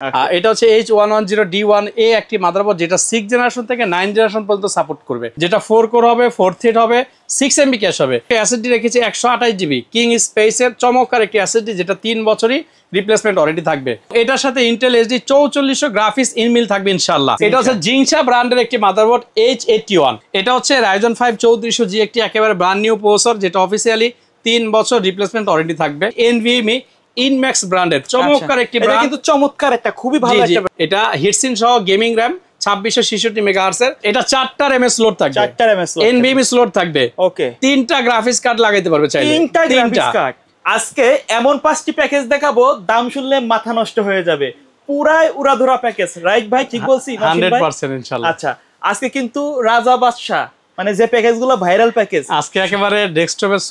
এটা হচ্ছে H110D1A একটি মাদারবোর্ড যেটা 6 জেনারেশন থেকে 9 জেনারেশন পর্যন্ত সাপোর্ট করবে, যেটা 4 কোর হবে, 4 থ্রেড হবে, 6 MB ক্যাশ হবে। এসএসডি রেখেছি 128 GB কিং স্পেসের চমৎকার একটি এসএসডি, যেটা 3 বছরই রিপ্লেসমেন্ট ওয়ারেন্টি থাকবে। এটার সাথে ইন্টেল HD 4400 গ্রাফিক্স ইনমিল থাকবে ইনশাআল্লাহ। এটা হচ্ছে জিংসা ব্র্যান্ডের একটি মাদারবোর্ড H81। এটা হচ্ছে Ryzen 5 3400G একটি একেবারে ব্র্যান্ড নিউ প্রসেসর, যেটা অফিসিয়ালি 3 বছর রিপ্লেসমেন্ট ওয়ারেন্টি থাকবে। NVMe ইনম্যাক্স ব্র্যান্ডের চমৎকার একটি ব্র্যান্ড, কিন্তু চমৎকার একটা খুবই ভালো একটা। এটা হিটসিন সহ গেমিং র্যাম 2666 মেগাহার্টজ এর, এটা 4টা RAM স্লট থাকবে, 4টা RAM স্লট, NVMe স্লট থাকবে। ওকে, 3টা গ্রাফিক্স কার্ড লাগাইতে পারবে চাইলে, 3টা গ্রাফিক্স কার্ড। আজকে এমন 5টি প্যাকেজ দেখাবো, দাম শুনলে মাথা নষ্ট হয়ে যাবে, পুরাই উড়াধুরা প্যাকেজ। রাইট ভাই, ঠিক বলছি? 100% ইনশাআল্লাহ। আচ্ছা, আজকে কিন্তু রাজা বাদশা মানে যে প্যাকেজগুলো ভাইরাল প্যাকেজ, আজকে একেবারে ডেস্কটপের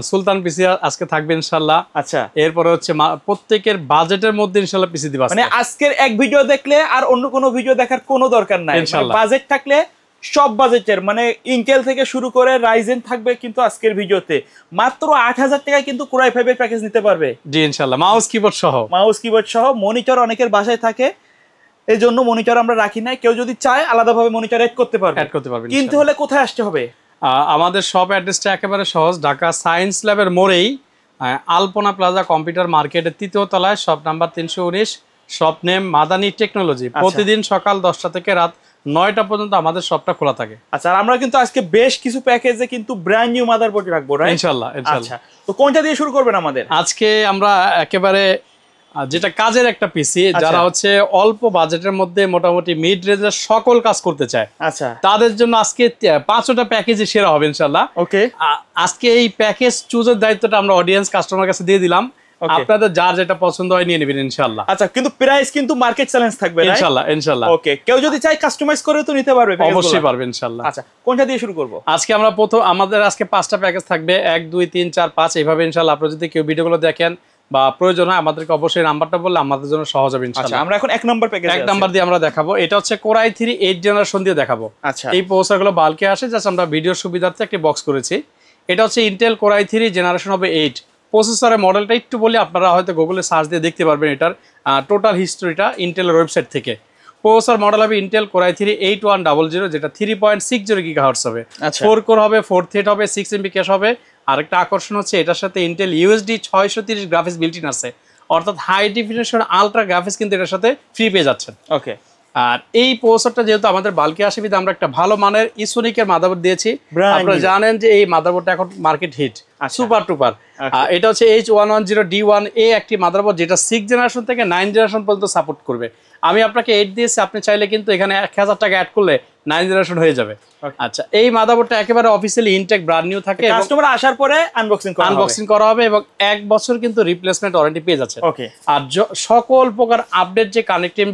সুলতান পিসি আজকে থাকবে ইনশাআল্লাহ। আচ্ছা, এরপরে হচ্ছে প্রত্যেকের বাজেটের মধ্যে ইনশাআল্লাহ পিসি দিবা। মানে আজকের এক ভিডিও দেখলে আর অন্য কোনো ভিডিও দেখার কোনো দরকার নাই। বাজেট থাকলে সব বাজেটের, মানে ইন্টেল থেকে শুরু করে রাইজেন থাকবে কিন্তু আজকের ভিডিওতে। মাত্র 8000 টাকায় কিন্তু কোরাই 5 এর প্যাকেজ নিতে পারবে। জি ইনশাআল্লাহ, মাউস কিবোর্ড সহ। মনিটর অনেকের বাসায় থাকে, এই জন্য মনিটর আমরা রাখি নাই। কেউ যদি চায় আলাদাভাবে মনিটর অ্যাড করতে পারবে। কিন্তু হলে কোথায় আসতে হবে? আমাদের শপ অ্যাড্রেসটা একেবারে সহজ, ঢাকা সায়েন্স ল্যাবের মোড়েই আলপনা প্লাজা কম্পিউটার মার্কেটের 3য় তলায়, shop number 319, shop name Madani technology. প্রতিদিন সকাল 10টা থেকে রাত 9টা পর্যন্ত আমাদের শপটা খোলা থাকে। আচ্ছা, আর আমরা কিন্তু আজকে বেশ কিছু প্যাকেজে কিন্তু ব্র্যান্ড নিউ মাদারবোর্ড রাখবো, রাইট? ইনশাআল্লাহ। আচ্ছা, তো কোনটা দিয়ে শুরু করবেন আমাদের? আজকে আমরা একেবারে যেটা কাজের একটা পিসি, যারা হচ্ছে অল্প বাজেটের মধ্যে মোটামুটি মিড রেঞ্জের সকল কাজ করতে চায়, আচ্ছা, তাদের জন্য আজকে 5টা প্যাকেজে সেরা হবে ইনশাআল্লাহ। ওকে, আজকে এই প্যাকেজ চুজের দায়িত্বটা আমরা অডিয়েন্স কাস্টমার কাছে দিয়ে দিলাম, আপনাদের যার যেটা পছন্দ হয় নিয়ে নেবেন ইনশাআল্লাহ। আচ্ছা, কিন্তু প্রাইস কিন্তু মার্কেট চ্যালেঞ্জ থাকবে ইনশাআল্লাহ। ওকে, কেউ যদি চায় কাস্টমাইজ করে তো নিতে পারবে, অবশ্যই পারবে ইনশাআল্লাহ। আচ্ছা, কোনটা দিয়ে শুরু করব? আজকে আমরা আমাদের আজকে 5টা প্যাকেজ থাকবে, 1 2 3 4 5 এইভাবে ইনশাআল্লাহ। আপনারা যদি কেউ ভিডিওগুলো দেখেন বা প্রয়োজন হয় আমাদেরকে অবশ্যই নাম্বারটা বললে আমাদের জন্য সহজ হবে ইনশাআল্লাহ। আচ্ছা, আমরা এখন 1 নাম্বার প্যাকেজ 1 নাম্বার দিয়ে আমরা দেখাবো। এটা হচ্ছে Core i3 8 জেনারেশন দিয়ে দেখাবো। আচ্ছা, এই প্রসেসরগুলো বাল্কে আসে, জাস্ট আমরা ভিডিওর সুবিধার্থে একটি বক্স করেছি। এটা হচ্ছে ইন্টেল Core i3 জেনারেশন হবে 8। প্রসেসরের মডেলটা একটু বলি, আপনারা হয়তো গুগলে সার্চ দিয়ে দেখতে পারবেন এটার টোটাল হিস্ট্রিটা ইন্টেলের ওয়েবসাইট থেকে। প্রসেসর মডেল হবে ইন্টেল Core i3 8100, যেটা 3.60 GHz হবে, 4 কোর হবে, 4 থ্রেড হবে, 6 MB ক্যাশ হবে। আরেকটা আকর্ষণ হচ্ছে এটার সাথে Intel UHD 630 graphics built in আছে, অর্থাৎ হাই ডেফিনিশন আলট্রা গ্রাফিক্স কিন্তু এটার সাথে ফ্রি পেয়ে যাচ্ছেন। ওকে, আর এই প্রসেসরটা যেহেতু আমাদের বাল্কে আসে, বিধে আমরা একটা ভালো মানের ইসোনিকের মাদারবোর্ড দিয়েছি। আপনারা জানেন যে এই মাদারবোর্ডটা এখন মার্কেট হিট, সুপার টুপার। এটা হচ্ছে H110D1A একটি মাদারবোর্ড, যেটা 6 জেনারেশন থেকে 9 জেনারেশন পর্যন্ত সাপোর্ট করবে। আমি আপনাকে 8 দিয়েছি, আপনি চাইলে কিন্তু এখানে 1000 টাকা অ্যাড করলে 9 জেনারেশন হয়ে যাবে। আচ্ছা, এই মাদারবোর্ডটা একেবারে অফিসিয়ালি ইনটেক ব্র্যান্ড নিউ থাকে, কাস্টমার আসার পরে আনবক্সিং করা হবে এবং 1 বছর কিন্তু রিপ্লেসমেন্ট ওয়ারেন্টি পেয়ে যাচ্ছে। ওকে, আর সকল প্রকার আপডেট যে কানেক্টিং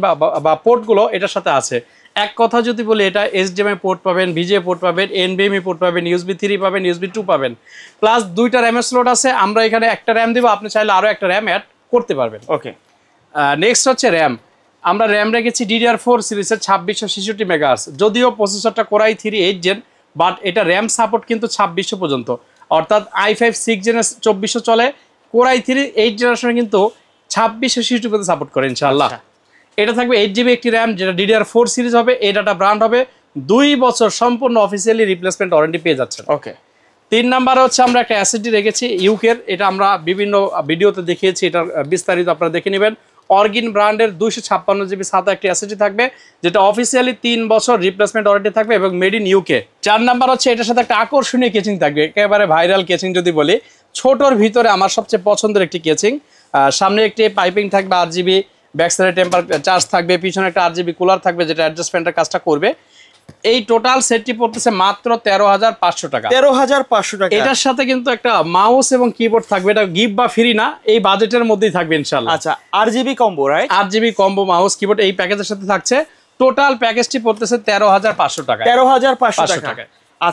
বা পোর্টগুলো এটার সাথে আছে। এক কথা যদি বলি, এটা HDMI পোর্ট পাবেন, VGA পোর্ট পাবেন, NVMe পোর্ট পাবেন, USB 3 পাবেন, USB 2 পাবেন, প্লাস 2টা RAM স্লট আছে। আমরা এখানে একটা RAM দিব, আপনি চাইলে আরো একটা RAM অ্যাড করতে পারবেন। ওকে, নেক্সট হচ্ছে RAM। আমরা RAM রেখেছি DDR4 সিরিজের 2666 মেগাহার্টজ। যদিও প্রসেসরটা Core i3 8 জেন, বাট এটা RAM সাপোর্ট কিন্তু 2600 পর্যন্ত, অর্থাৎ i5 6 জেনের 2400 চলে, Core i3 8 জেনারেশনে কিন্তু 2666 পর্যন্ত সাপোর্ট করে ইনশাআল্লাহ। এটা থাকবে 8 GB একটি RAM, যেটা DDR4 সিরিজ হবে, এই ডাটা ব্র্যান্ড হবে, 2 বছর সম্পূর্ণ অফিসিয়ালি রিপ্লেসমেন্ট ওয়ারেন্টি পেয়ে যাচ্ছেন। ওকে, 3 নাম্বারে হচ্ছে আমরা একটা SSD রেখেছি ইউকের, এটা আমরা বিভিন্ন ভিডিওতে দেখিয়েছি, এটার বিস্তারিত আপনারা দেখে নেবেন। অর্গিন ব্র্যান্ডের 256 GB সাথে একটি SSD থাকবে, যেটা অফিসিয়ালি 3 বছর রিপ্লেসমেন্ট ওয়ারেন্টি থাকবে এবং মেড ইন ইউকে। 4 নাম্বার হচ্ছে এটার সাথে একটা আকর্ষণীয় কেচিং থাকবে, একেবারে ভাইরাল কেচিং যদি বলি। ছোটর ভিতরে আমার সবচেয়ে পছন্দের একটি কেচিং, সামনে একটি পাইপিং থাকবে 8 GB, ব্যাক সাইডে টেম্পার চার্জ থাকবে, পিছনে একটা 8 GB কুলার থাকবে, যেটা অ্যাডজাস্টমেন্টের কাজটা করবে। এই টোটাল সেটটি পড়তেছে মাত্র 13500 টাকা। 13500 টাকা। এটার সাথে কিন্তু একটা মাউস এবং কিবোর্ড থাকবে, এটা গিফট বা ফ্রি না, এই বাজেটের মধ্যেই থাকবে ইনশাআল্লাহ। আচ্ছা, RGB combo, right? RGB combo mouse keyboard এই প্যাকেজের সাথে থাকছে। টোটাল প্যাকেজটি পড়তেছে 13500 টাকা। 13500 টাকা।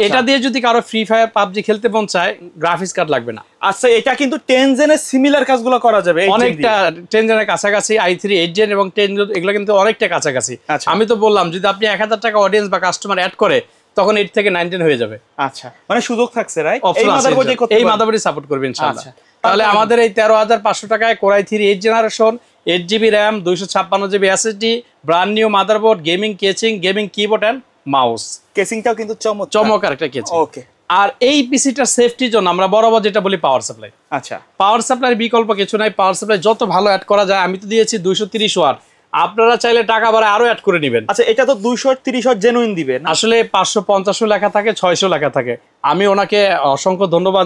এটা দিয়ে যদি কারো ফ্রি ফায়ার পাবজি খেলতে মন চায়, গ্রাফিক্স কার্ড লাগবে না। আচ্ছা, এটা কিন্তু 10 জেনের সিমিলার কাজগুলো করা যাবে, অনেকটা 10 জেনের কাছাকাছি। i3 8 জেন এবং 10 এগুলো কিন্তু অনেকটা কাছাকাছি। আমি তো বললাম, যদি আপনি 1000 টাকা অডিয়েন্স বা কাস্টমার অ্যাড করে, তখন 8 থেকে 9 জেন হয়ে যাবে। আচ্ছা, মানে সুযোগ থাকছে, রাইট? এই মাদারবোর্ডই সাপোর্ট করবে ইনশাআল্লাহ। তাহলে আমাদের এই 13,500 টাকায় Core i 3 8 generation 8GB RAM 256GB SSD brand new motherboard gaming casing gaming keyboard and mouse কেসিংটাও কিন্তু চমৎকার একটা কেচিং ওকে আর এই পিসিটার সেফটির জন্য আমরা বরাবর যেটা বলি পাওয়ার সাপ্লাই আচ্ছা পাওয়ার সাপ্লাইয়ের বিকল্প কিছু নাই পাওয়ার সাপ্লাই যত ভালো অ্যাড করা যায় আমি তো দিয়েছি 230 ওয়াট আপনারা চাইলে টাকা বাড়ায় আরো অ্যাড করে নেবেন আচ্ছা এটা তো 230 ওয়াট জেনুইন দিবেন আসলে 550 লেখা থাকে 600 লেখা থাকে আমি ওনাকে অসংখ্য ধন্যবাদ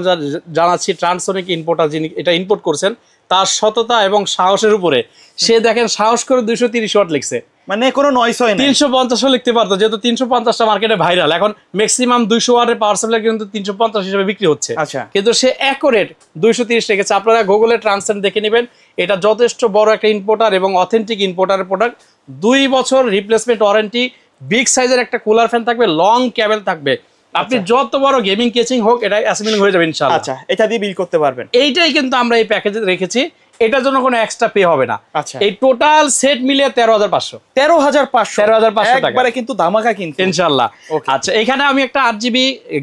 জানাচ্ছি ট্রান্সসনিক ইম্পোর্টার যিনি এটা ইম্পোর্ট করছেন তার সততা এবং সাহসের উপরে সে দেখেন সাহস করে 230 ওয়াট লিখছে মানে কোনো নয়েস হয় না 350 লিখতে পারতো যেহেতু 350টা মার্কেটে ভাইরাল এখন ম্যাক্সিমাম 200 ওয়াটের পাওয়ার সাপ্লাই কিন্তু 350 হিসেবে বিক্রি হচ্ছে আচ্ছা কিন্তু সে অ্যাকুরেট 230 রেখেছে আপনারা গুগলে ট্রান্সলেট দেখে নেবেন এটা যথেষ্ট বড় একটা ইম্পোর্টার এবং অথেন্টিক ইম্পোর্টারের প্রোডাক্ট 2 বছর রিপ্লেসমেন্ট ওয়ারেন্টি বিগ সাইজের একটা কুলার ফ্যান থাকবে লং কেবল থাকবে আপনি যত বড় গেমিং কেচিং হোক এটা অ্যাসেম্বলিং হয়ে যাবে ইনশাআল্লাহ আচ্ছা এটা দিয়ে বিল করতে পারবেন এইটাই কিন্তু আমরা এই প্যাকেজে রেখেছি এটার জন্য কোনো এক্সট্রা পে হবে না আচ্ছা এই টোটাল সেট মিলিয়ে 13,500 টাকা একবারে কিন্তু ধামাকা কিন্তু ইনশাআল্লাহ আচ্ছা এখানে আমি একটা 8GB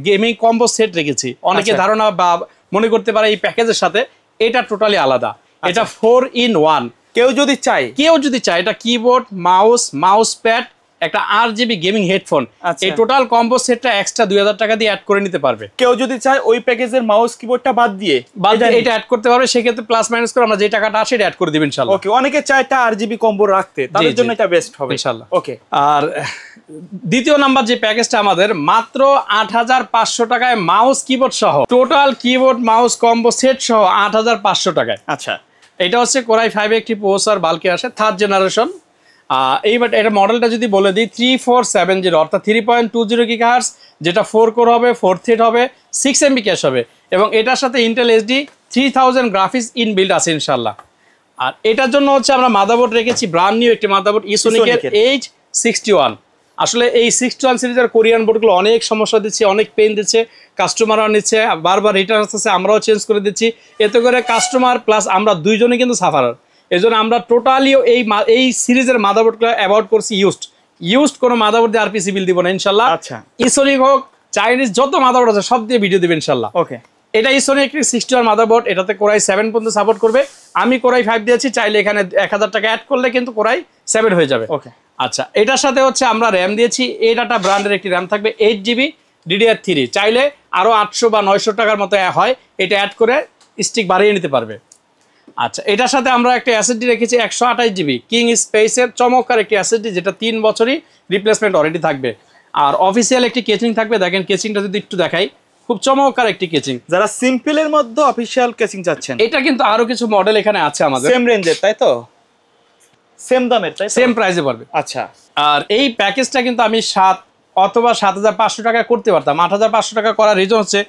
গেমিং কম্বো সেট রেখেছি অনেকে ধারণা বা মনে করতে পারে এই প্যাকেজের সাথে এটা টোটালি আলাদা এটা 4 in 1 কেউ যদি চায় এটা কিবোর্ড মাউস প্যাড একটা 8GB গেমিং হেডফোন এই টোটাল কম্বো সেটটা এক্সট্রা 2000 টাকা দিয়ে অ্যাড করে নিতে পারবে কেউ যদি চায় ওই প্যাকেজের মাউস কিবোর্ডটা বাদ দিয়ে এটা অ্যাড করতে পারবে সেক্ষেত্রে প্লাস মাইনাস করে আমরা যে টাকাটা আসে এটা অ্যাড করে দিব ইনশাআল্লাহ ওকে অনেকে চায় এটা 8GB কম্বো রাখতে তাদের জন্য এটা বেস্ট হবে ইনশাআল্লাহ ওকে আর দ্বিতীয় নাম্বার যে প্যাকেজটা আমাদের মাত্র 8,500 টাকায় মাউস কিবোর্ড সহ total keyboard mouse combo set সহ 8,500 টাকায় আচ্ছা এটা হচ্ছে কোরাই 5 একটি প্রসেসর বাল্কে আসে 3rd জেনারেশন এইবার এটা মডেলটা যদি বলে দিই 3470 অর্থাৎ 3.20 GHz যেটা 4 কোর হবে 4 থ্রেড হবে 6 MB ক্যাশ হবে এবং এটার সাথে ইন্টেল HD 3000 গ্রাফিক্স ইনবিল্ট আছে ইনশাআল্লাহ আর এটার জন্য হচ্ছে আমরা মাদারবোর্ড রেখেছি ব্র্যান্ড নিউ একটি মাদারবোর্ড ইসোনিকের H61 আসলে এই 61 সিরিজের কোরিয়ান বোর্ডগুলো অনেক সমস্যা দিচ্ছে অনেক পেন দিচ্ছে কাস্টমাররা নিচ্ছে বারবার রিটার্ন আসতেছে আমরাও চেঞ্জ করে দিচ্ছি এতে করে কাস্টমার প্লাস আমরা দুইজনে কিন্তু সাফারার এজন্য আমরা টোটালি এই সিরিজের মাদারবোর্ডগুলো অ্যাভয়েড করছি ইউজড কোনো মাদারবোর্ড দিয়ে আরপিসি বিল দিব না ইনশাআল্লাহ আচ্ছা ইসোনিক হোক চাইনিজ যত মাদারবোর্ড আছে সব দিয়ে ভিডিও দিবেন ইনশাআল্লাহ ওকে এটা ইসোনিক একটি 61 মাদারবোর্ড এটাতে কোরাই 7 পর্যন্ত সাপোর্ট করবে আমি কোরাই 5 দিয়েছি চাইলে এখানে 1000 টাকা অ্যাড করলে কিন্তু কোরাই 7 হয়ে যাবে ওকে আচ্ছা এটার সাথে হচ্ছে আমরা র্যাম দিয়েছি এই ডাটা ব্র্যান্ডের একটি র্যাম থাকবে 8GB DDR3 চাইলে আরো 800 বা 900 টাকার মতো হয় এটা অ্যাড করে স্টিক বাড়িয়ে নিতে পারবে আচ্ছা এটার সাথে আমরা একটা এসএসডি রেখেছি 128GB কিং স্পেসের চমৎকার একটি এসএসডি যেটা 3 বছরই রিপ্লেসমেন্ট অলরেডি থাকবে আর অফিসিয়াল একটি কেচিং থাকবে দেখেন কেচিংটা যদি একটু দেখাই খুব চমৎকার একটি কেচিং যারা সিম্পলের মধ্যে অফিসিয়াল কেচিং চাচ্ছেন এটা কিন্তু আরো কিছু মডেল এখানে আছে আমাদের সেম রেঞ্জের তাই তো সেম দামের তাই সেম প্রাইসে পারবে আচ্ছা আর এই প্যাকেজটা কিন্তু আমি 7 অথবা 7,500 টাকা করতে পারতাম 8,500 টাকা করার রিজন হচ্ছে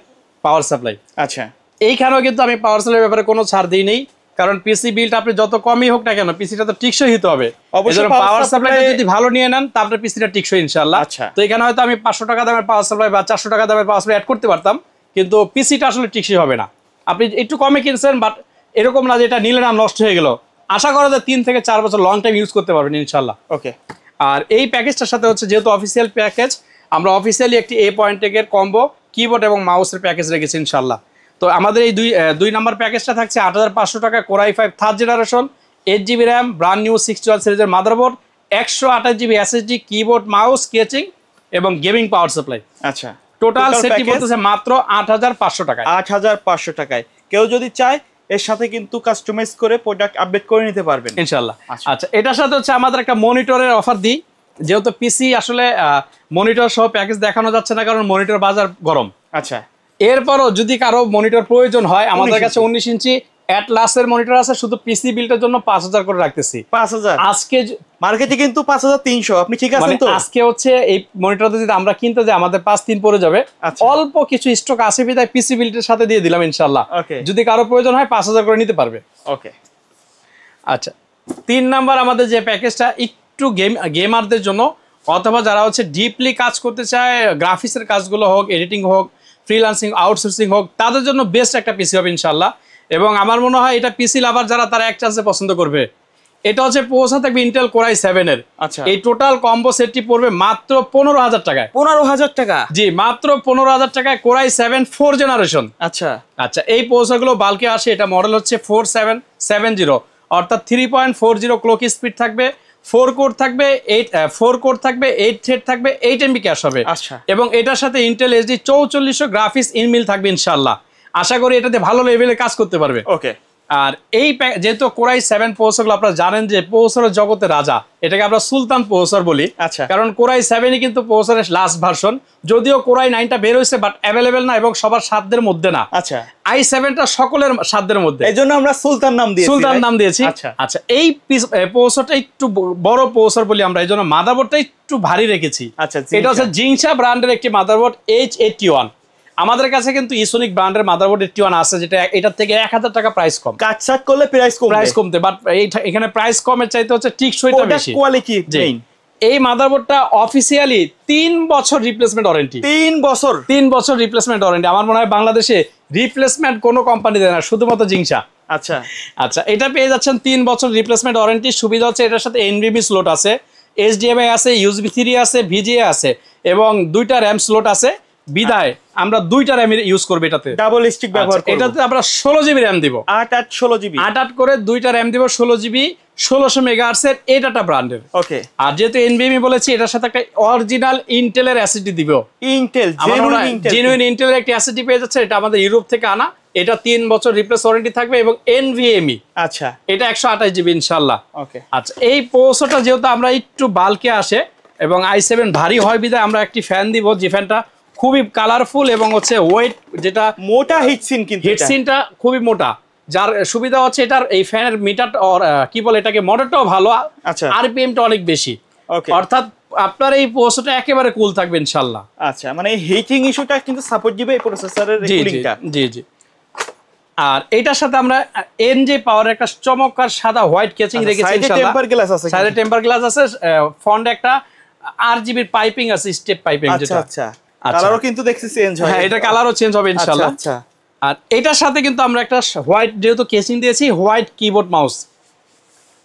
পাওয়ার সাপ্লাই আচ্ছা এইখানেও কিন্তু আমি পাওয়ার সাপ্লাইয়ের ব্যাপারে কোনো ছাড় দিই নেই কারণ পিসি বিলটা আপনি যত কমই হোক না কেন পিসিটা তো টিকসই হতে হবে অবশ্যই পাওয়ার সাপ্লাইটা যদি ভালো নিয়ে নেন তারপরে পিসিটা টিকসই ইনশাআল্লাহ তো এখানে হয়তো আমি 500 টাকা দামের পাওয়ার সাপ্লাই বা 400 টাকা দামের পাওয়ার সাপ্লাই অ্যাড করতে পারতাম কিন্তু পিসিটা আসলে টিকসই হবে না আপনি একটু কমে কিনছেন বাট এরকম না যে এটা নিলে না নষ্ট হয়ে গেল আশা করা যায় 3 থেকে 4 বছর লং টাইম ইউজ করতে পারবেন ইনশাআল্লাহ ওকে আর এই প্যাকেজটার সাথে হচ্ছে যেহেতু অফিসিয়াল প্যাকেজ আমরা অফিসিয়ালি একটি A পয়েন্ট টেকের কম্বো কিবোর্ড এবং মাউসের প্যাকেজ রেখেছি ইনশাআল্লাহ তো আমাদের এই দুই নাম্বার প্যাকেজটা থাকছে 8,500 টাকা Core i 5 3rd generation 8GB RAM brand new 61 সিরিজের motherboard 128GB SSD keyboard mouse casing এবং গেমিং পাওয়ার সাপ্লাই আচ্ছা টোটাল সেটটি বলতেছে মাত্র 8,500 টাকায় 8,500 টাকায় কেউ যদি চায় এর সাথে কিন্তু কাস্টমাইজ করে প্রোডাক্ট আপডেট করে নিতে পারবেন ইনশাআল্লাহ আচ্ছা এটার সাথে হচ্ছে আমাদের একটা মনিটরের অফার দিই যেহেতু পিসি আসলে মনিটর সহ প্যাকেজ দেখানো যাচ্ছে না কারণ মনিটর বাজার গরম আচ্ছা এরপরও যদি কারো মনিটর প্রয়োজন হয় আমাদের কাছে 19 ইঞ্চি অ্যাটলাসের মনিটর আছে শুধু পিসি বিলটার জন্য 5,000 করে রাখতেছি 5,000 আজকে মার্কেটে কিন্তু 5,300 আপনি ঠিক আছেন তো আজকে হচ্ছে এই মনিটরটা যদি আমরা কিনতে যাই আমাদের 5-3 পড়ে যাবে অল্প কিছু স্টক আছে বিদায় পিসি বিলটার সাথে দিয়ে দিলাম ইনশাআল্লাহ যদি কারো প্রয়োজন হয় 5,000 করে নিতে পারবে ওকে আচ্ছা 3 নাম্বার আমাদের যে প্যাকেজটা একটু গেমারদের জন্য অথবা যারা হচ্ছে ডিপলি কাজ করতে চায় গ্রাফিক্সের কাজগুলো হোক এডিটিং হোক ফ্রিল্যান্সিং আউটসোর্সিং হোক তাদের জন্য বেস্ট একটা পিসি হবে ইনশাআল্লাহ এবং আমার মনে হয় এটা পিসি লাভার যারা তারা এক চান্সে পছন্দ করবে এটা হচ্ছে প্রসেসর থাকবে ইন্টেল কোর i7 এর। আচ্ছা, এই টোটাল কম্বো সেটটি পড়বে মাত্র 15,000 টাকায়। 15,000 টাকা? জি, মাত্র 15,000 টাকায় কোর i7 4 জেনারেশন। আচ্ছা আচ্ছা, এই প্রসেসরগুলো বাল্কে আসে। এটা মডেল হচ্ছে 4770, অর্থাৎ 3.40 ক্লক স্পিড থাকবে, 4 কোর থাকবে, 8 থ্রেড থাকবে, 8 MB ক্যাশ হবে। আচ্ছা, এবং এটার সাথে ইন্টেল HD 4400 গ্রাফিক্স ইনবিল্ট থাকবে ইনশাআল্লাহ। আশা করি এটাতে ভালো লেভেলে কাজ করতে পারবে। ওকে। আর এই যেহেতু কোর i7 প্রসেসরগুলো আপনারা জানেন যে প্রসেসরের জগতে রাজা, এটাকে আমরা সুলতান প্রসেসর বলি। আচ্ছা, কারণ কোর i7ই কিন্তু প্রসেসরের লাস্ট ভার্সন, যদিও কোর i9টা বের হয়েছে বাট অ্যাভেলেবেল না এবং সবার সাধ্যের মধ্যে না। আচ্ছা, i7টা সকলের সাধ্যের মধ্যে, এইজন্য আমরা সুলতান নাম দিয়েছি। আচ্ছা আচ্ছা, এই প্রসেসরটা একটু বড় প্রসেসর বলি আমরা, এইজন্য মাদারবোর্ডটা একটু ভারী রেখেছি। আচ্ছা, এটা হচ্ছে জিংসা ব্র্যান্ডের একটি মাদারবোর্ড H81। আমাদের কাছে কিন্তু ইসোনিক ব্র্যান্ডের মাদারবোর্ড 81 আছে, যেটা এটার থেকে 1000 টাকা প্রাইস কম। কাটছাট করলে প্রাইস কমতে, বাট এখানে প্রাইস কমের চাইতে হচ্ছে টিকসইটা বেশি, কোয়ালিটি মেইন। এই মাদারবোর্ডটা অফিসিয়ালি 3 বছর রিপ্লেসমেন্ট ওয়ারেন্টি। 3 বছর রিপ্লেসমেন্ট ওয়ারেন্টি। আমার মনে হয় বাংলাদেশে রিপ্লেসমেন্ট কোনো কোম্পানি দেয় না, শুধুমাত্র জিংসা। আচ্ছা আচ্ছা, এটা পেয়ে যাচ্ছেন 3 বছর রিপ্লেসমেন্ট ওয়ারেন্টি। সুবিধা হচ্ছে এটার সাথে NVMe স্লট আছে, HDMI আছে, USB 3 আছে, VGA আছে এবং 2টা RAM স্লট আছে। বিদায় আমরা 2টা RAM ইউজ করব এটাতে, ডাবল স্টিক ব্যবহার করব। এটাতে আমরা 16 GB RAM দিব, 8 GB 8 করে 2টা RAM দিব 16 GB 1600 মেগাহার্টজ এর। এটা ব্র্যান্ডের। ওকে। আর যেহেতু NVMe বলেছি, এটার সাথে একটা অরিজিনাল ইন্টেলের SSD দিব। জেনুইন ইন্টেলের একটা SSD পেয়ে যাচ্ছে। এটা আমাদের ইউরোপ থেকে আনা। এটা 3 বছর রিপ্লেস ওয়ারেন্টি থাকবে এবং NVMe। আচ্ছা, এটা 128 GB ইনশাআল্লাহ। ওকে। আচ্ছা, এই প্রসেসরটা যেহেতু আমরা একটু বাল্কে আসে এবং i7 ভারী হয় বিধায় আমরা একটি ফ্যান দিব, যে ফ্যানটা খুবই কালারফুল এবং হচ্ছে ওয়েট, যেটা মোটা হিটসিন, কিন্তু হিটসিনটা খুবই মোটা, যার সুবিধা হচ্ছে এটার এই ফ্যানের মিটার কি বলে এটাকে, মোটরটাও ভালো। আচ্ছা, RPMটা অনেক বেশি। ওকে। অর্থাৎ আপনার এই প্রসেসরটা একেবারে কুল থাকবে ইনশাআল্লাহ। আচ্ছা, মানে হিটিং ইস্যুটা কিন্তু সাপোর্ট দিবে এই প্রসেসরের কুলিংটা। জি জি। আর এটার সাথে আমরা NJ পাওয়ার একটা চমৎকার সাদা হোয়াইট কেচিং রেখেছি ইনশাআল্লাহ। সাইডে টেম্পার গ্লাস আছে, ফ্রন্টে একটা RGB পাইপিং আছে, স্টেপ পাইপিং, যেটা আচ্ছা কালারও কিন্তু দেখছি চেঞ্জ হয়। হ্যাঁ, এটা কালারও চেঞ্জ হবে ইনশাআল্লাহ। আচ্ছা, আর এটার সাথে কিন্তু আমরা একটা হোয়াইট, যেহেতু কেচিং দিয়েছি, হোয়াইট কিবোর্ড মাউস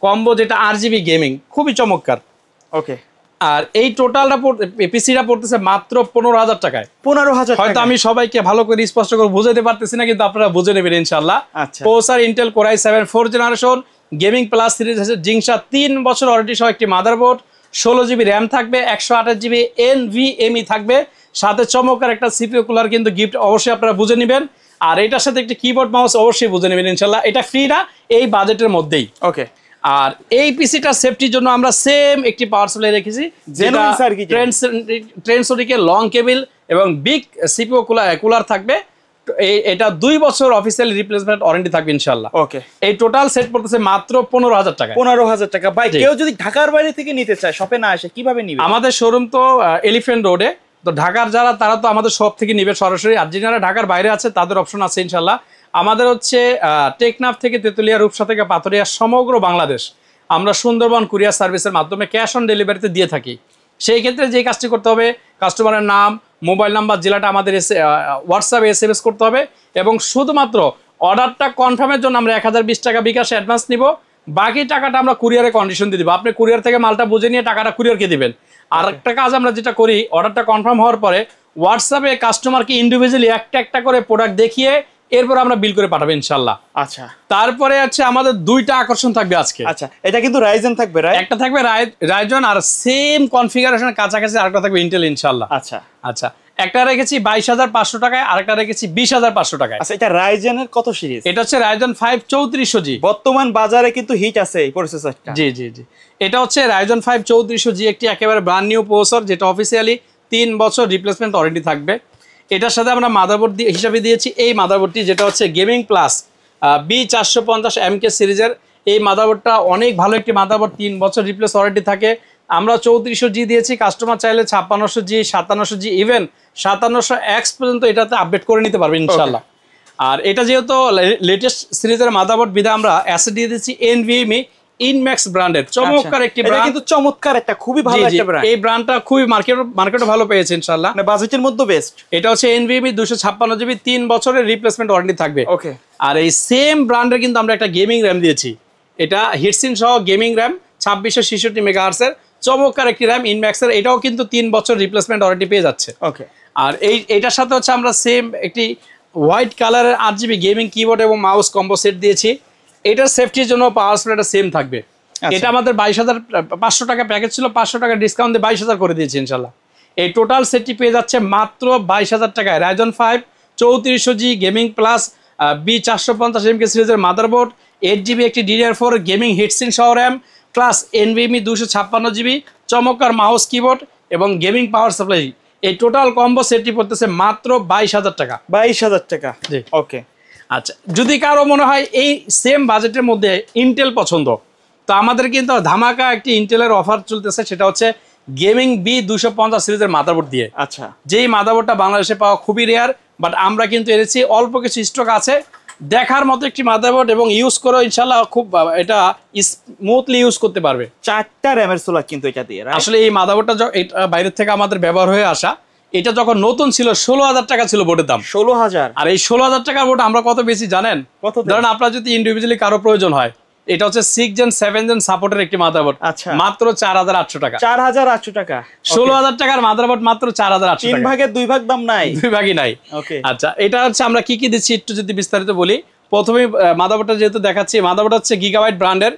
কম্বো, যেটা RGB গেমিং, খুবই চমৎকার। ওকে। আর এই টোটালটা পিসিটা পড়তেছে মাত্র 15,000 টাকায়। 15,000 টাকা। হয়তো আমি সবাইকে ভালো করে স্পষ্ট করে বুঝাতে পারতেছি না, কিন্তু আপনারা বুঝে নেবেন ইনশাআল্লাহ। আচ্ছা, processor Intel core i7 4 generation, gaming plus series আছে, জিংসা 3 বছর ওয়ারেন্টি সহ একটি মাদারবোর্ড, 16 GB RAM থাকবে, 128 GB NVMe থাকবে, সাথে চমৎকার একটা CPU কুলার কিন্তু গিফট অবশ্যই আপনারা বুঝে নেবেন। আর এটার সাথে একটি কিবোর্ড মাউস অবশ্যই বুঝে নেবেন ইনশাআল্লাহ। এটা ফ্রি না, এই বাজেটের মধ্যেই। ওকে। আর এই পিসিটার সেফটির জন্য আমরা সেম একটি পাওয়ার সাপ্লাই রেখেছি, যেটা ট্রেন্ডসোনিকের লং কেবল এবং বিগ CPU কুলার থাকবে। এটা 2 বছর অফিসিয়াল রিপ্লেসমেন্ট ওয়ারেন্টি থাকবে ইনশাআল্লাহ। ওকে। এই টোটাল সেট পড়তেছে মাত্র 15,000 টাকা। 15,000 টাকা। ভাই, কেউ যদি ঢাকার বাইরে থেকে নিতে চায়, শপে না আসে, কিভাবে নিবে? আমাদের শোরুম তো এলিফ্যান্ট রোডে, তো ঢাকার যারা তারা তো আমাদের শপ থেকে নিবে সরাসরি। আর যারা ঢাকার বাইরে আছে তাদের অপশন আছে ইনশাআল্লাহ। আমাদের হচ্ছে টেকনাফ থেকে তেতুলিয়া, রূপসা থেকে পাথরিয়া, সমগ্র বাংলাদেশ আমরা সুন্দরবন কুরিয়ার সার্ভিসের মাধ্যমে ক্যাশ অন ডেলিভারিতে দিয়ে থাকি। সেই ক্ষেত্রে যে কাজটি করতে হবে, কাস্টমারের নাম, মোবাইল নাম্বার, জেলাটা আমাদের হোয়াটসঅ্যাপে SMS করতে হবে এবং শুধুমাত্র অর্ডারটা কনফার্মের জন্য আমরা 1020 টাকা বিকাশে অ্যাডভান্স নিব। বাকি টাকাটা আমরা কুরিয়ারে কন্ডিশন দিয়ে দিব। আপনি কুরিয়ার থেকে মালটা বুঝে নিয়ে টাকাটা কুরিয়ারকে দিবেন। আর একটা কাজ আমরা যেটা করি, অর্ডারটা কনফার্ম হওয়ার পরে হোয়াটসঅ্যাপে কাস্টমারকে ইন্ডিভিজুয়ালি একটা করে প্রোডাক্ট দেখিয়ে এরপর আমরা বিল করে পাঠাবো ইনশাআল্লাহ। আচ্ছা, তারপরে হচ্ছে আমাদের 2টা আকর্ষণ থাকবে আজকে। আচ্ছা, এটা কিন্তু রাইজেন থাকবে, রাইট? একটা থাকবে রাইজন, আর সেম কনফিগারেশনের কাছাকাছি আরেকটা থাকবে ইন্টেল ইনশাআল্লাহ। আচ্ছা আচ্ছা, একটা রেখেছি 22,500 টাকায়, আরেকটা রেখেছি 20,500 টাকায়। আচ্ছা, এটা রাইজেনের কত সিরিজ? এটা হচ্ছে রাইজন 5 3400G। বর্তমান বাজারে কিন্তু হিট আছে এই প্রসেসরটা। জি জি জি। এটা হচ্ছে রাইজন 5 3400G, একটি একেবারে ব্র্যান্ড নিউ প্রসেসর, যেটা অফিসিয়ালি 3 বছর রিপ্লেসমেন্ট ওয়ারেন্টি থাকবে। এটার সাথে আমরা মাদারবোর্ড হিসাবে দিয়েছি এই মাদারবোর্ডটি, যেটা হচ্ছে গেমিং প্লাস B450MK সিরিজের। এই মাদারবোর্ডটা অনেক ভালো একটি মাদারবোর্ড, 3 বছর রিপ্লেস ওয়ারেন্টি থাকে। আমরা 3400G দিয়েছি, কাস্টমার চাইলে 5600G, 5700G, ইভেন 5700X পর্যন্ত এটাতে আপডেট করে নিতে পারবেন ইনশাআল্লাহ। আর এটা যেহেতু লেটেস্ট সিরিজের মাদারবোর্ড, বিধা আমরা অ্যাসেট দিয়ে দিচ্ছি NVMe ইনম্যাক্স ব্র্যান্ডের চমৎকার একটি ব্র্যান্ড। এটা কিন্তু চমৎকার একটা, খুবই ভালো একটা ব্র্যান্ড। এই ব্র্যান্ডটা খুবই মার্কেটে ভালো পেয়েছে ইনশাআল্লাহ, মানে বাজেটের মধ্যে বেস্ট। এটা হচ্ছে NVMe 256GB, 3 বছরের রিপ্লেসমেন্ট ওয়ারেন্টি থাকবে। ওকে। আর এই সেম ব্র্যান্ডের কিন্তু আমরা একটা গেমিং RAM দিয়েছি। এটা হিটসিন সহ গেমিং র্যাম 2666 মেগাহার্টজের চমৎকার একটি র্যাম ইনম্যাক্সের। এটাও কিন্তু 3 বছর রিপ্লেসমেন্ট ওয়ারেন্টি পেয়ে যাচ্ছে। ওকে, আর এইটার সাথে হচ্ছে আমরা সেম একটি হোয়াইট কালারের 8GB গেমিং কিবোর্ড এবং মাউস কম্বো সেট দিয়েছি। এটার সেফটির জন্য পাওয়ার সাপ্লাইটা সেম থাকবে। এটা আমাদের 22,500 টাকা প্যাকেজ ছিল, 500 টাকা ডিসকাউন্ট দিয়ে 22,000 করে দিয়েছি ইনশাল্লাহ। এই টোটাল সেটটি পেয়ে যাচ্ছে মাত্র 22,000 টাকায়। Ryzen 5 3400G gaming plus B450MK সিরিজের মাদারবোর্ড, 8GB একটি DDR4 গেমিং হিটসিন সহ র্যাম প্লাস NVMe 256GB চমৎকার মাউস কিবোর্ড এবং গেমিং পাওয়ার সাপ্লাই। এই টোটাল কম্বো সেটটি পড়তেছে মাত্র 22,000 টাকা। 22,000 টাকা, জি ওকে। আচ্ছা, যদি কারো মনে হয় এই সেম বাজেটের মধ্যে ইন্টেল পছন্দ, তো আমাদের কিন্তু ধামাকা একটি ইন্টেলের অফার চলতেছে, সেটা হচ্ছে গেমিং B250 সিরিজের মাদারবোর্ড দিয়ে। আচ্ছা, যেই মাদারবোর্ডটা বাংলাদেশে পাওয়া খুবই রেয়ার, বাট আমরা কিন্তু এনেছি, অল্প কিছু স্টক আছে, দেখার মতো একটি মাদারবোর্ড এবং ইউজ করে ইনশাআল্লাহ খুব এটা স্মুথলি ইউজ করতে পারবে। 4টা র্যামের সোলা কিন্তু এটা দিয়ে। আসলে এই মাদারবোর্ডটা বাইরে থেকে আমাদের ব্যবহার হয়ে আসা, এটা যখন নতুন ছিল 16,000 টাকা ছিল বোর্ডের দাম। 16,000। আর এই 16,000 টাকার বোর্ড আমরা কত বেশি জানেন? ধরেন আপনার যদি ইন্ডিভিজুয়ালি কারো প্রয়োজন হয়, এটা হচ্ছে 6 জেন 7 জেন সাপোর্টের একটি মাদারবোর্ড। আচ্ছা, মাত্র 4,800 টাকা। 4,800 টাকা। 16,000 টাকার মাদারবোর্ড মাত্র 4,800 টাকা। 3 ভাগের 2 ভাগ দাম নাই, 2 ভাগই নাই। ওকে, আচ্ছা, এটা হচ্ছে আমরা কি কি দিচ্ছি একটু যদি বিস্তারিত বলি। প্রথমে মাদারবোর্ডটা যেহেতু দেখাচ্ছি, মাদারবোর্ড হচ্ছে গিগাবাইট ব্র্যান্ডের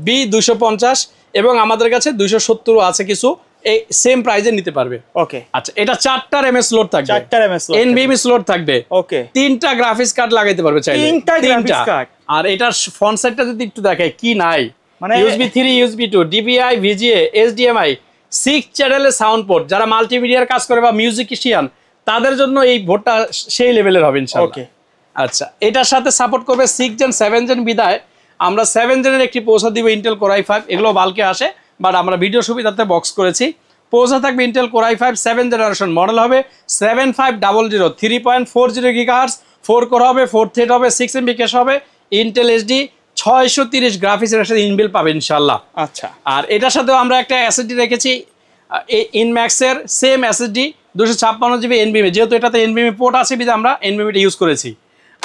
B250 এবং আমাদের কাছে 270 আছে কিছু, এই সেম প্রাইজে নিতে পারবে। ওকে, আচ্ছা, এটা 4টা র্যামের স্লট থাকবে, 4টা র্যামের স্লট, NVMe স্লট থাকবে। ওকে, 3টা গ্রাফিক্স কার্ড লাগাইতে পারবে চাইলে, 3টা গ্রাফিক্স কার্ড। আর এটার ফন্ট সাইজটা যদি একটু দেখাই কি নাই, মানে USB 3, USB 2, DPI, VGA, HDMI, 6 চ্যানেলের সাউন্ড পোর্ট। যারা মাল্টিমিডিয়ার কাজ করে বা মিউজিশিয়ান, তাদের জন্য এই বোর্ডটা সেই লেভেলের হবে ইনশাআল্লাহ। ওকে, আচ্ছা, এটার সাথে সাপোর্ট করবে 6 জেন 7 জেন বিদায় আমরা 7 জেনের একটি প্রসেসর দিব ইন্টেল Core i5। এগুলো বালকে আসে, বাট আমরা ভিডিও সুবিধাতে বক্স করেছি। প্রসেসর থাকবে Intel Core i5 7 generation, model হবে 7500, 3.40 GHz, 4 কোর হবে, 4 থ্রেড হবে, 6 MB ক্যাশ হবে, ইন্টেল HD 630 গ্রাফিক্সের সাথে ইনবিল্ট পাবে ইনশাআল্লাহ। আচ্ছা, আর এটার সাথেও আমরা একটা SSD রেখেছি, ইনম্যাক্সের সেম SSD 256GB NVMe, যেহেতু এটাতে NVMe পোর্ট আছে বিধে আমরা NVMe টা ইউজ করেছি।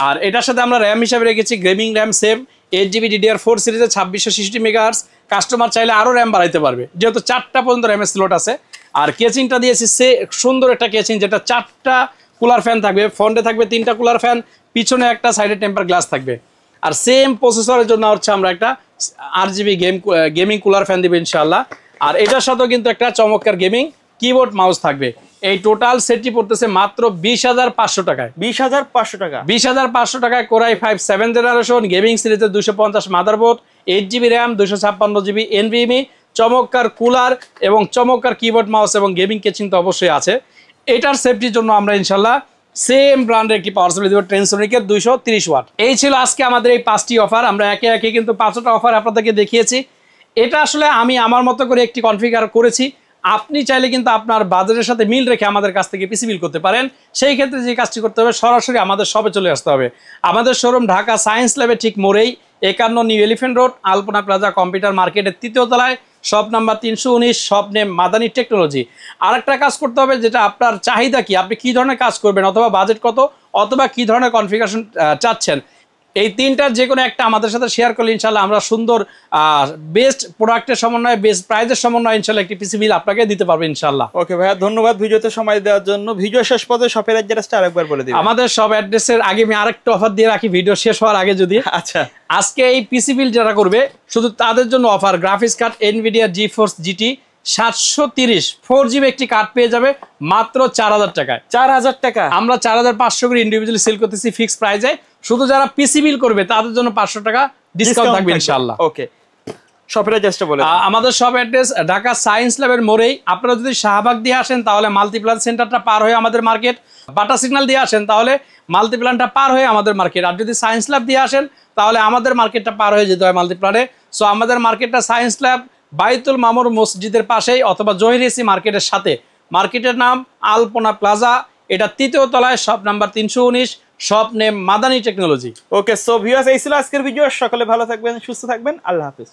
আর এটার সাথে আমরা র্যাম হিসাবে রেখেছি gaming RAM same 8GB DDR4 সিরিজের 2666 মেগাহার্টজ। কাস্টমার চাইলে আরও র্যাম বাড়াইতে পারবে, যেহেতু 4টা পর্যন্ত র্যামের স্লট আছে। আর কেচিংটা দিয়েছি সে সুন্দর একটা কেচিং, যেটা 4টা কুলার ফ্যান থাকবে, ফ্রন্টে থাকবে 3টা কুলার ফ্যান, পিছনে একটা, সাইডে টেম্পার গ্লাস থাকবে। আর সেম প্রসেসরের জন্য হচ্ছে আমরা একটা RGB গেমিং কুলার ফ্যান দিব ইনশাআল্লাহ। আর এটার সাথেও কিন্তু একটা চমৎকার গেমিং কিবোর্ড মাউস থাকবে। এই টোটাল সেটটি পড়তেছে মাত্র 20,500 টাকায়। 20,500 টাকা। 20,500 টাকায় Core i5 7 জেনারেশন গেমিং সিরিজের 250 motherboard, 8GB RAM, 256GB NVMe, চমৎকার কুলার এবং চমৎকার কিবোর্ড মাউস এবং গেমিং কেচিং তো অবশ্যই আছে। এটার সেফটির জন্য আমরা ইনশাল্লাহ সেম ব্র্যান্ডের একটি পাওয়ার সাপ্লাই দেব, ট্রেনসোনিকের 230 ওয়াট। এই ছিল আজকে আমাদের এই 5টি অফার। আমরা একে একে কিন্তু 5টা অফার আপনাদেরকে দেখিয়েছি। এটা আসলে আমি আমার মতো করে একটি কনফিগার করেছি। আপনি চাইলে কিন্তু আপনার বাজেটের সাথে মিল রেখে আমাদের কাছ থেকে পিসি বিল করতে পারেন। সেই ক্ষেত্রে যে কাজটি করতে হবে, সরাসরি আমাদের শপে চলে আসতে হবে। আমাদের শোরুম ঢাকা সায়েন্স ল্যাবের ঠিক মোড়েই, 51 নিউ এলিফ্যান্ট রোড, আলপনা প্লাজা কম্পিউটার মার্কেটের 3য় তলায়, shop number 319, shop name Madani technology. আরেকটা কাজ করতে হবে, যেটা আপনার চাহিদা কি, আপনি কি ধরনের কাজ করবেন, অথবা বাজেট কত, অথবা কি ধরনের কনফিগারেশন চাচ্ছেন, এই 3টার যে কোনো একটা আমাদের সাথে শেয়ার করলে ইনশাল্লাহ আমরা সুন্দর বেস্ট প্রোডাক্টের সমন্বয়ে, বেস্ট প্রাইজের সমন্বয়ে ইনশাল্লাহ একটি পিসি বিল আপনাকে দিতে পারবে ইনশাল্লাহ। ওকে ভাইয়া, ধন্যবাদ ভিডিওতে সময় দেওয়ার জন্য। ভিডিও শেষ পর্যন্ত শপের অ্যাড্রেসটা আরেকবার বলে দিন। আমাদের সব অ্যাড্রেসের আগে আমি আরেকটা অফার দিয়ে রাখি ভিডিও শেষ হওয়ার আগে যদি। আচ্ছা, আজকে এই পিসি বিল যারা করবে শুধু তাদের জন্য offer, graphics card NVIDIA GeForce GT 730 4GB একটি কার্ড পেয়ে যাবে মাত্র 4,000 টাকায়। 4,000 টাকা। আমরা 4,500 করে ইন্ডিভিজুয়ালি সেল করতেছি ফিক্সড প্রাইসে। শুধু যারা পিসি বিল করবে তাদের জন্য 500 টাকা ডিসকাউন্ট থাকবে ইনশাআল্লাহ। ওকে, শপের অ্যাড্রেসটা বলে। আমাদের শপ অ্যাড্রেস ঢাকা সায়েন্স ল্যাবের মোড়েই। আপনারা যদি শাহবাগ দিয়ে আসেন তাহলে মাল্টিপ্লান সেন্টারটা পার হয়ে আমাদের মার্কেট, বাটা সিগন্যাল দিয়ে আসেন তাহলে মাল্টিপ্লানটা পার হয়ে আমাদের মার্কেট, আর যদি সায়েন্স ল্যাব দিয়ে আসেন তাহলে আমাদের মার্কেটটা পার হয়ে যেতে হয় মাল্টিপ্লানে। সো আমাদের মার্কেটটা সায়েন্স ল্যাব বাইতুল মামুর মসজিদের পাশেই অথবা জহির এসি মার্কেটের সাথে। মার্কেটের নাম আলপনা প্লাজা, এটা 3য় তলায়, shop number 319, shop name Madani technology. Okay, so viewers, এই ছিল আজকের ভিডিও। সকলে ভালো থাকবেন, সুস্থ থাকবেন, আল্লাহ হাফেজ।